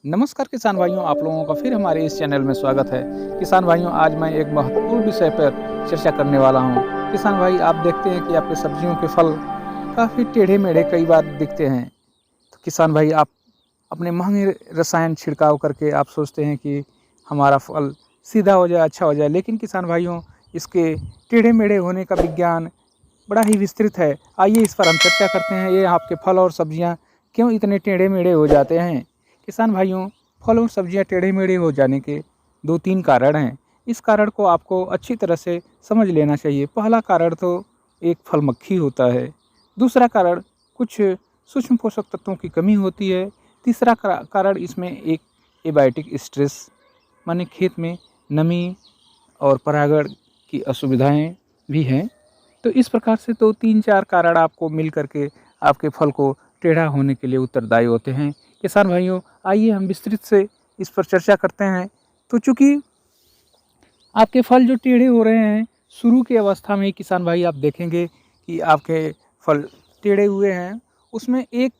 नमस्कार किसान भाइयों, आप लोगों का फिर हमारे इस चैनल में स्वागत है। किसान भाइयों, आज मैं एक महत्वपूर्ण विषय पर चर्चा करने वाला हूं। किसान भाई, आप देखते हैं कि आपके सब्जियों के फल काफ़ी टेढ़े-मेढ़े कई बार दिखते हैं। तो किसान भाई, आप अपने महंगे रसायन छिड़काव करके आप सोचते हैं कि हमारा फल सीधा हो जाए, अच्छा हो जाए, लेकिन किसान भाइयों, इसके टेढ़े-मेढ़े होने का विज्ञान बड़ा ही विस्तृत है। आइए इस पर हम चर्चा करते हैं। ये आपके फल और सब्जियां क्यों इतने टेढ़े-मेढ़े हो जाते हैं? किसान भाइयों, फल और सब्जियां टेढ़े-मेढ़े हो जाने के 2-3 कारण हैं। इस कारण को आपको अच्छी तरह से समझ लेना चाहिए। पहला कारण तो एक फल मक्खी होता है। दूसरा कारण कुछ सूक्ष्म पोषक तत्वों की कमी होती है। तीसरा कारण इसमें एक एबायोटिक स्ट्रेस, माने खेत में नमी और परागण की असुविधाएं भी हैं। तो इस प्रकार से 2-3-4 कारण आपको मिल करके आपके फल को टेढ़ा होने के लिए उत्तरदायी होते हैं। किसान भाइयों, आइए हम विस्तृत से इस पर चर्चा करते हैं। तो चूँकि आपके फल जो टेढ़े हो रहे हैं, शुरू की अवस्था में ही किसान भाई आप देखेंगे कि आपके फल टेढ़े हुए हैं। उसमें एक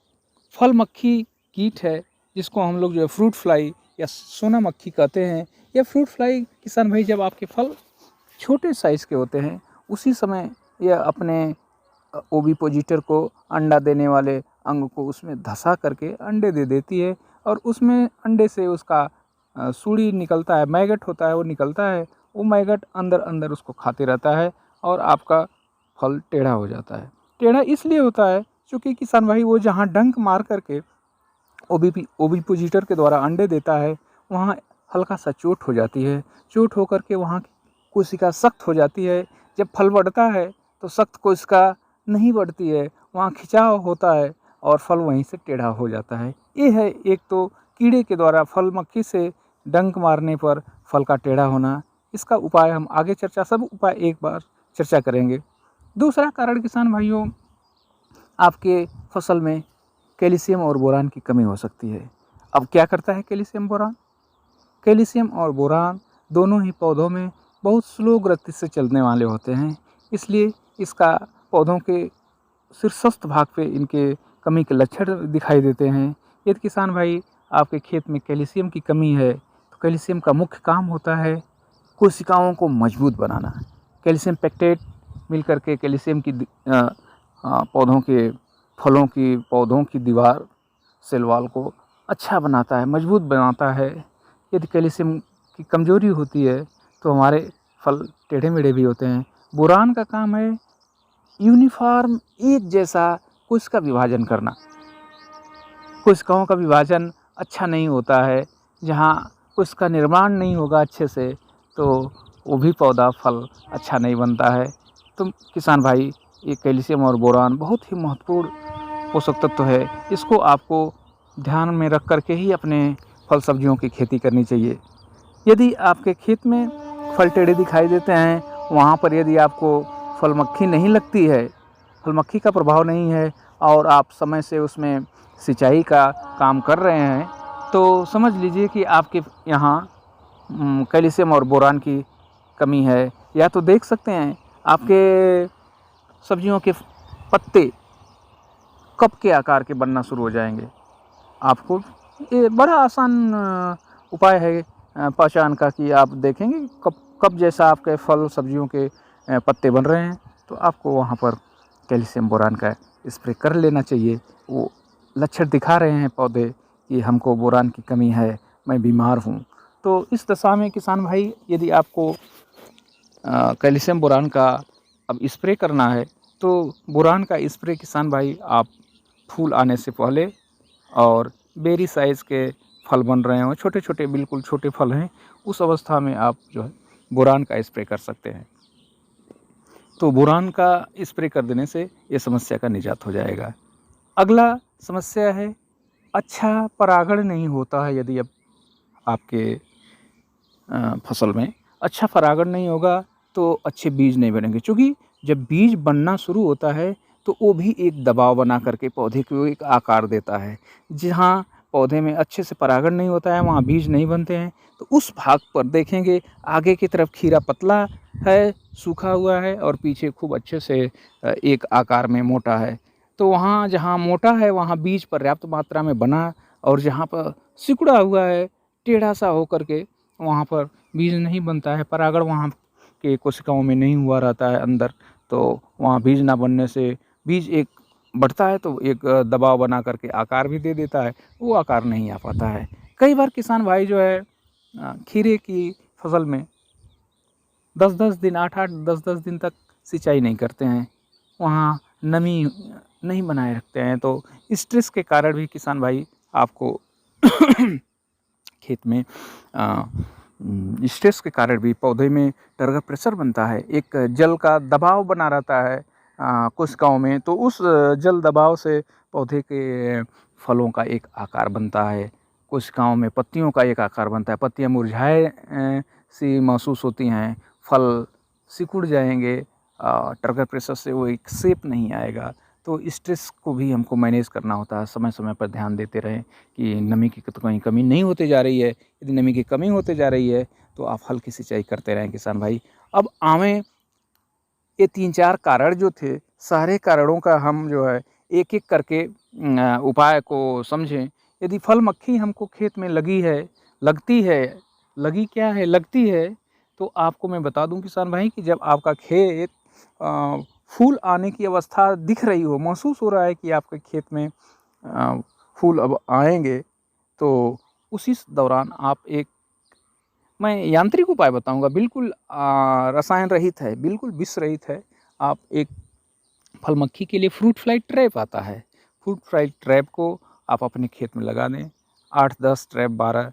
फल मक्खी कीट है, जिसको हम लोग जो है फ्रूट फ्लाई या सोना मक्खी कहते हैं। यह फ्रूट फ्लाई किसान भाई, जब आपके फल छोटे साइज़ के होते हैं, उसी समय यह अपने ओविपोजिटर को, अंडा देने वाले अंग को उसमें धंसा करके अंडे दे देती है, और उसमें अंडे से उसका सूड़ी निकलता है, मैगट होता है, वो निकलता है। वो मैगट अंदर अंदर उसको खाते रहता है और आपका फल टेढ़ा हो जाता है। टेढ़ा इसलिए होता है क्योंकि किसान भाई, वो जहाँ डंक मार करके ओविपोजिटर के द्वारा अंडे देता है, वहाँ हल्का सा चोट हो जाती है। चोट होकर के वहाँ की कोशिका सख्त हो जाती है। जब फल बढ़ता है तो सख्त कोशिका नहीं बढ़ती है, वहाँ खिंचाव होता है और फल वहीं से टेढ़ा हो जाता है। ये है एक तो कीड़े के द्वारा फल मक्खी से डंक मारने पर फल का टेढ़ा होना। इसका उपाय हम आगे सब उपाय एक बार चर्चा करेंगे। दूसरा कारण किसान भाइयों, आपके फसल में कैल्शियम और बोरान की कमी हो सकती है। अब क्या करता है कैल्शियम बोरान? कैल्शियम और बोरान दोनों ही पौधों में बहुत स्लो गति से चलने वाले होते हैं, इसलिए इसका पौधों के शीर्षस्थ भाग पे इनके कमी के लक्षण दिखाई देते हैं। यदि किसान भाई आपके खेत में कैल्शियम की कमी है, तो कैल्शियम का मुख्य काम होता है कोशिकाओं को मजबूत बनाना। कैल्शियम पेक्टेट मिलकर के कैल्शियम की पौधों के फलों की पौधों की दीवार, सेल वॉल को अच्छा बनाता है, मजबूत बनाता है। यदि कैल्शियम की कमजोरी होती है तो हमारे फल टेढ़े-मेढ़े भी होते हैं। बोरान का काम है यूनिफॉर्म, एक जैसा कोशिका विभाजन करना। कोशिकाओं का विभाजन अच्छा नहीं होता है, जहाँ कोशिका निर्माण नहीं होगा अच्छे से, तो वो भी पौधा फल अच्छा नहीं बनता है। तो किसान भाई, ये कैल्शियम और बोरान बहुत ही महत्वपूर्ण पोषक तत्व है। इसको आपको ध्यान में रख कर के ही अपने फल सब्जियों की खेती करनी चाहिए। यदि आपके खेत में फल टेढ़े दिखाई देते हैं, वहाँ पर यदि आपको फल मक्खी नहीं लगती है, फल मक्खी का प्रभाव नहीं है, और आप समय से उसमें सिंचाई का काम कर रहे हैं, तो समझ लीजिए कि आपके यहाँ कैल्शियम और बोरान की कमी है। या तो देख सकते हैं आपके सब्जियों के पत्ते कप के आकार के बनना शुरू हो जाएंगे। आपको ये बड़ा आसान उपाय है पहचान का, कि आप देखेंगे कब जैसा आपके फल सब्जियों के पत्ते बन रहे हैं, तो आपको वहाँ पर कैल्शियम बोरान का स्प्रे कर लेना चाहिए। वो लक्षण दिखा रहे हैं पौधे कि हमको बोरान की कमी है, मैं बीमार हूँ। तो इस दशा में किसान भाई, यदि आपको कैल्शियम बोरान का अब स्प्रे करना है, तो बोरान का स्प्रे किसान भाई आप फूल आने से पहले, और बेरी साइज़ के फल बन रहे हों, छोटे छोटे बिल्कुल छोटे फल हैं, उस अवस्था में आप जो है बोरान का स्प्रे कर सकते हैं। तो बोरान का स्प्रे कर देने से ये समस्या का निजात हो जाएगा। अगला समस्या है, अच्छा परागण नहीं होता है। यदि अब आपके फसल में अच्छा परागण नहीं होगा तो अच्छे बीज नहीं बनेंगे, क्योंकि जब बीज बनना शुरू होता है तो वो भी एक दबाव बना करके पौधे को एक आकार देता है। जहाँ पौधे में अच्छे से परागण नहीं होता है, वहाँ बीज नहीं बनते हैं। तो उस भाग पर देखेंगे आगे की तरफ खीरा पतला है, सूखा हुआ है, और पीछे खूब अच्छे से एक आकार में मोटा है। तो वहाँ जहाँ मोटा है वहाँ बीज पर्याप्त मात्रा में बना, और जहाँ पर सिकुड़ा हुआ है, टेढ़ा सा होकर के वहाँ पर बीज नहीं बनता है। परागण वहाँ के कोशिकाओं में नहीं हुआ रहता है अंदर, तो वहाँ बीज ना बनने से बीज एक बढ़ता है तो एक दबाव बना करके आकार भी दे देता है, वो आकार नहीं आ पाता है। कई बार किसान भाई जो है खीरे की फसल में 10-10 दिन, 8-8, 10-10 दिन तक सिंचाई नहीं करते हैं, वहाँ नमी नहीं बनाए रखते हैं, तो स्ट्रेस के कारण भी किसान भाई आपको खेत में स्ट्रेस के कारण भी पौधे में टर्गर प्रेशर बनता है, एक जल का दबाव बना रहता है कोशिकाओं में, तो उस जल दबाव से पौधे के फलों का एक आकार बनता है, कोशिकाओं में पत्तियों का एक आकार बनता है, पत्तियां मुरझाए सी महसूस होती हैं, फल सिकुड़ जाएंगे, टर्गर प्रेशर से वो एक शेप नहीं आएगा। तो स्ट्रेस को भी हमको मैनेज करना होता है, समय समय पर ध्यान देते रहें कि नमी की तो कहीं कमी नहीं होते जा रही है। यदि नमी की कमी होते जा रही है तो आप हल्की सिंचाई करते रहें किसान भाई। अब आवें ये 3-4 कारण जो थे, सारे कारणों का हम जो है एक एक करके उपाय को समझें। यदि फल मक्खी हमको खेत में लगती है, लगी क्या है, लगती है, तो आपको मैं बता दूं किसान भाई कि जब आपका खेत फूल आने की अवस्था दिख रही हो, महसूस हो रहा है कि आपके खेत में फूल अब आएंगे, तो उसी दौरान आप एक, मैं यांत्रिक उपाय बताऊंगा, बिल्कुल रसायन रहित है, बिल्कुल विष रहित है। आप एक फल मक्खी के लिए फ्रूट फ्लाई ट्रैप आता है, फ्रूट फ्लाई ट्रैप को आप अपने खेत में लगा दें। 8-10 ट्रैप, 12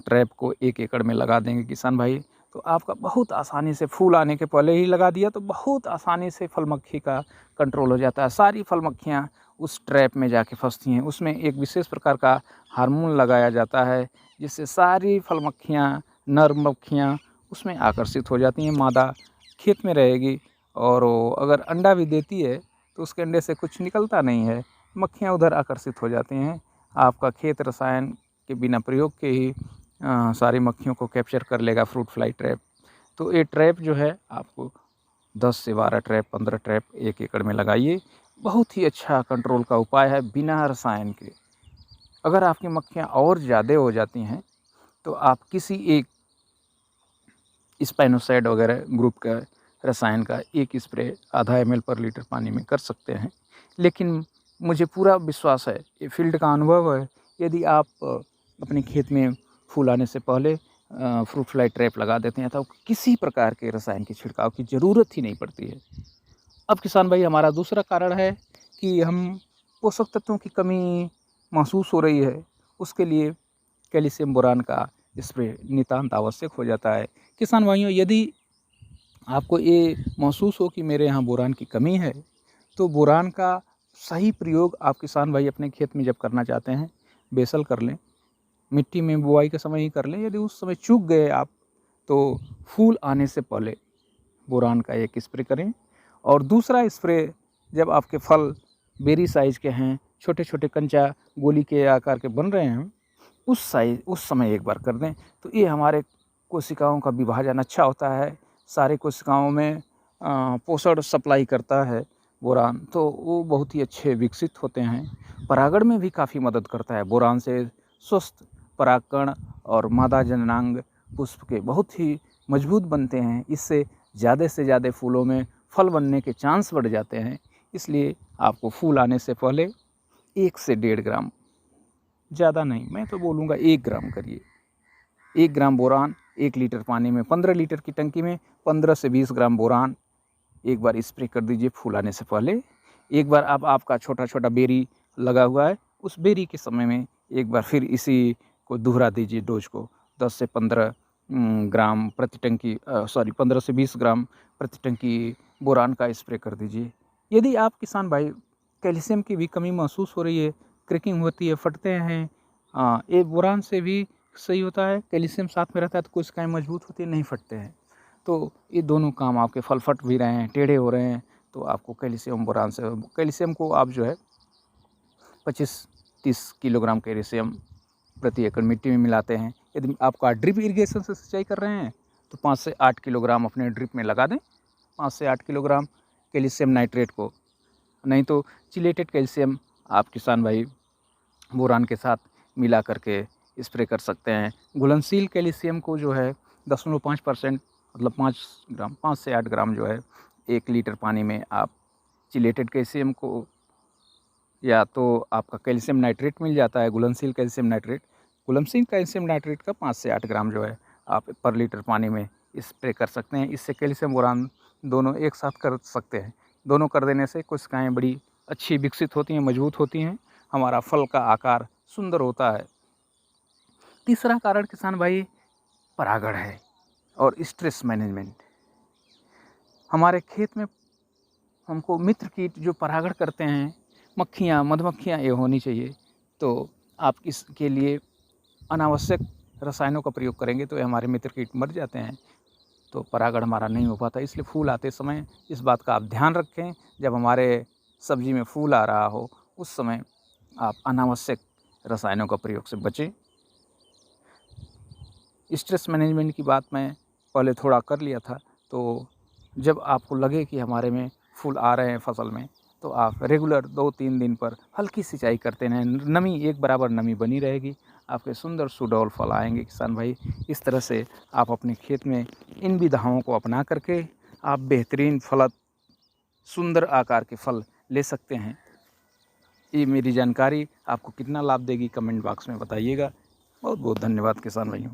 ट्रैप को 1 एकड़ में लगा देंगे किसान भाई, तो आपका बहुत आसानी से, फूल आने के पहले ही लगा दिया तो बहुत आसानी से फल मक्खी का कंट्रोल हो जाता है। सारी फल मक्खियाँ उस ट्रैप में जाके फंसती हैं। उसमें एक विशेष प्रकार का हार्मोन लगाया जाता है जिससे सारी फल मक्खियाँ, नर मक्खियाँ उसमें आकर्षित हो जाती हैं। मादा खेत में रहेगी और वो अगर अंडा भी देती है तो उसके अंडे से कुछ निकलता नहीं है, मक्खियाँ उधर आकर्षित हो जाती हैं। आपका खेत रसायन के बिना प्रयोग के ही सारी मक्खियों को कैप्चर कर लेगा फ्रूट फ्लाई ट्रैप। तो ये ट्रैप जो है आपको 10 से 12 ट्रैप, 15 ट्रैप 1 एकड़ में लगाइए। बहुत ही अच्छा कंट्रोल का उपाय है बिना रसायन के। अगर आपकी मक्खियाँ और ज़्यादा हो जाती हैं तो आप किसी एक स्पाइनोसाइड वगैरह ग्रुप का रसायन का एक स्प्रे आधा ml पर लीटर पानी में कर सकते हैं। लेकिन मुझे पूरा विश्वास है, ये फील्ड का अनुभव है, यदि आप अपने खेत में फूल आने से पहले फ्रूट फ्लाई ट्रैप लगा देते हैं तो किसी प्रकार के रसायन की छिड़काव की ज़रूरत ही नहीं पड़ती है। अब किसान भाई हमारा दूसरा कारण है कि हम पोषक तत्वों की कमी महसूस हो रही है, उसके लिए कैल्शियम बोरान का स्प्रे नितांत आवश्यक हो जाता है। किसान भाइयों, यदि आपको ये महसूस हो कि मेरे यहाँ बोरान की कमी है, तो बोरान का सही प्रयोग आप किसान भाई अपने खेत में जब करना चाहते हैं, बेसल कर लें, मिट्टी में बुआई के समय ही कर लें। यदि उस समय चूक गए आप, तो फूल आने से पहले बोरान का एक स्प्रे करें। और दूसरा स्प्रे जब आपके फल बेरी साइज़ के हैं, छोटे छोटे कंचा गोली के आकार के बन रहे हैं, उस समय एक बार कर दें, तो ये हमारे कोशिकाओं का विभाजन अच्छा होता है, सारे कोशिकाओं में पोषण सप्लाई करता है बोरान, तो वो बहुत ही अच्छे विकसित होते हैं। परागण में भी काफ़ी मदद करता है बोरान से, स्वस्थ परागकण और मादा जननांग पुष्प के बहुत ही मजबूत बनते हैं। इससे ज़्यादा से ज़्यादा फूलों में फल बनने के चांस बढ़ जाते हैं। इसलिए आपको फूल आने से पहले 1 से 1.5 ग्राम, ज़्यादा नहीं, मैं तो बोलूँगा 1 ग्राम करिए। 1 ग्राम बोरान 1 लीटर पानी में, 15 लीटर की टंकी में 15 से 20 ग्राम बोरान एक बार स्प्रे कर दीजिए फूल आने से पहले। एक बार आपका छोटा छोटा बेरी लगा हुआ है, उस बेरी के समय में एक बार फिर इसी को दोहरा दीजिए डोज को, 10 से 15 ग्राम प्रति टंकी, 15 से 20 ग्राम प्रति टंकी बोरान का स्प्रे कर दीजिए। यदि आप किसान भाई कैल्शियम की भी कमी महसूस हो रही है, क्रैकिंग होती है, फटते हैं, ये बोरान से भी सही होता है। कैल्शियम साथ में रहता है तो कोशिकाएं मजबूत होती है, नहीं फटते हैं। तो ये दोनों काम, आपके फल फट भी रहे हैं, टेढ़े हो रहे हैं, तो आपको कैल्शियम बोरान से, कैल्शियम को आप जो है 25-30 किलोग्राम कैल्शियम प्रति एकड़ मिट्टी में मिलाते हैं। यदि आपका ड्रिप इरिगेशन से सिंचाई कर रहे हैं तो 5 से 8 किलोग्राम अपने ड्रिप में लगा दें, 5 से 8 किलोग्राम कैल्शियम नाइट्रेट को। नहीं तो चिलेटेड कैल्शियम आप किसान भाई बोरान के साथ मिला करके स्प्रे कर सकते हैं। घुलनशील कैल्शियम को जो है 0.5% मतलब 5 ग्राम 5 से 8 ग्राम जो है 1 लीटर पानी में आप चिलेटेड कैल्शियम को, या तो आपका कैल्शियम नाइट्रेट मिल जाता है, घुलनशील कैल्शियम नाइट्रेट। घुलनशील कैल्शियम नाइट्रेट का 5 से 8 ग्राम जो है आप पर लीटर पानी में स्प्रे कर सकते हैं। इससे कैल्शियम बोरान दोनों एक साथ कर सकते हैं। दोनों कर देने से कोशिकाएँ बड़ी अच्छी विकसित होती हैं, मजबूत होती हैं, हमारा फल का आकार सुंदर होता है। तीसरा कारण किसान भाई परागण है और स्ट्रेस मैनेजमेंट। हमारे खेत में हमको मित्र कीट जो परागण करते हैं, मक्खियाँ, मधुमक्खियाँ ये होनी चाहिए। तो आप इसके लिए अनावश्यक रसायनों का प्रयोग करेंगे तो ये हमारे मित्र कीट मर जाते हैं, तो परागण हमारा नहीं हो पाता। इसलिए फूल आते समय इस बात का आप ध्यान रखें, जब हमारे सब्जी में फूल आ रहा हो उस समय आप अनावश्यक रसायनों का प्रयोग से बचें। स्ट्रेस मैनेजमेंट की बात मैं पहले थोड़ा कर लिया था, तो जब आपको लगे कि हमारे में फूल आ रहे हैं फसल में, तो आप रेगुलर 2-3 दिन पर हल्की सिंचाई करते रहें। नमी एक बराबर नमी बनी रहेगी, आपके सुंदर सुडौल फल आएंगे किसान भाई। इस तरह से आप अपने खेत में इन विधाओं को अपना करके आप बेहतरीन फलत सुंदर आकार के फल ले सकते हैं। ये मेरी जानकारी आपको कितना लाभ देगी कमेंट बॉक्स में बताइएगा। बहुत बहुत धन्यवाद किसान भाइयों।